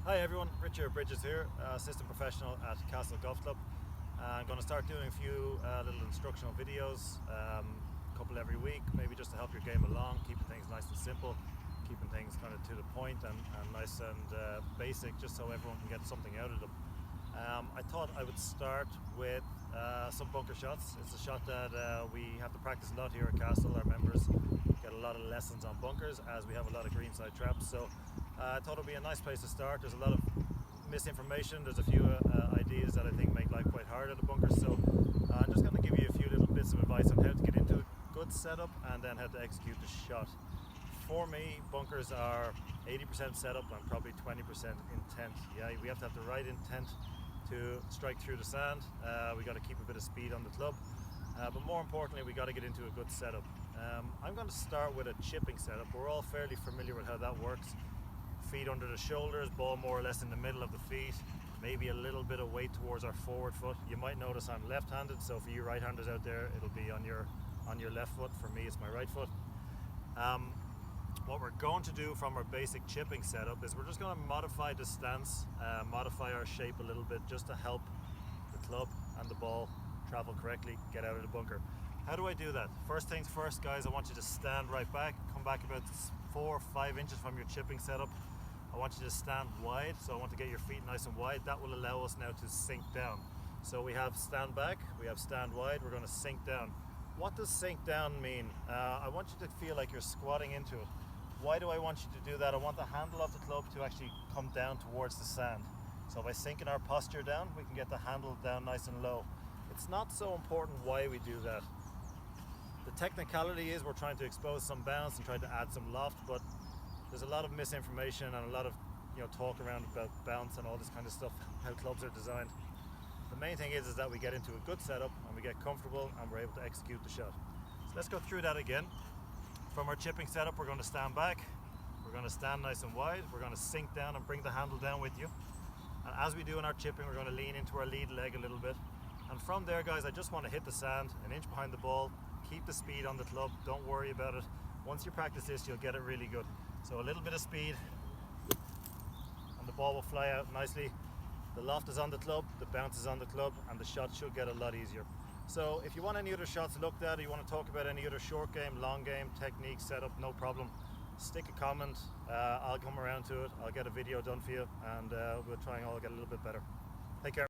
Hi everyone, Richard Bridges here, assistant professional at Castle Golf Club. I'm going to start doing a few little instructional videos, a couple every week, maybe just to help your game along, keeping things nice and simple, keeping things kind of to the point and nice and basic, just so everyone can get something out of them. I thought I would start with some bunker shots. It's a shot that we have to practice a lot here at Castle. Our members get a lot of lessons on bunkers as we have a lot of greenside traps. So I thought it would be a nice place to start. There's a lot of misinformation. There's a few ideas that I think make life quite hard at the bunkers. So I'm just going to give you a few little bits of advice on how to get into a good setup and then how to execute the shot. For me, bunkers are 80% setup and probably 20% intent. Yeah, we have to have the right intent to strike through the sand. We got to keep a bit of speed on the club, but more importantly, we got to get into a good setup. I'm going to start with a chipping setup. We're all fairly familiar with how that works. Feet under the shoulders, ball more or less in the middle of the feet, maybe a little bit of weight towards our forward foot. You might notice I'm left-handed, so for you right-handers out there, it'll be on your left foot. For me, it's my right foot. What we're going to do from our basic chipping setup is we're just going to modify the stance, modify our shape a little bit just to help the club and the ball travel correctly, get out of the bunker. How do I do that? First things first, guys, I want you to stand right back, come back about 4 or 5 inches from your chipping setup. I want you to stand wide, so I want to get your feet nice and wide. That will allow us now to sink down. So we have stand back, we have stand wide, we're going to sink down. What does sink down mean? I want you to feel like you're squatting into it. Why do I want you to do that? I want the handle of the club to actually come down towards the sand. So by sinking our posture down, we can get the handle down nice and low. It's not so important why we do that. The technicality is we're trying to expose some bounce and try to add some loft, but there's a lot of misinformation and a lot of talk around about bounce and all this kind of stuff, how clubs are designed. The main thing is that we get into a good setup and we get comfortable and we're able to execute the shot. So let's go through that again. From our chipping setup, we're going to stand back, we're going to stand nice and wide, we're going to sink down and bring the handle down with you. And as we do in our chipping, we're going to lean into our lead leg a little bit. And from there, guys, I just want to hit the sand an inch behind the ball, keep the speed on the club, don't worry about it. Once you practice this, you'll get it really good. So a little bit of speed and the ball will fly out nicely. The loft is on the club, the bounce is on the club, and the shot should get a lot easier. So if you want any other shots looked at, or you want to talk about any other short game, long game, technique, setup, no problem. Stick a comment, I'll come around to it, I'll get a video done for you, and we'll try and all get a little bit better.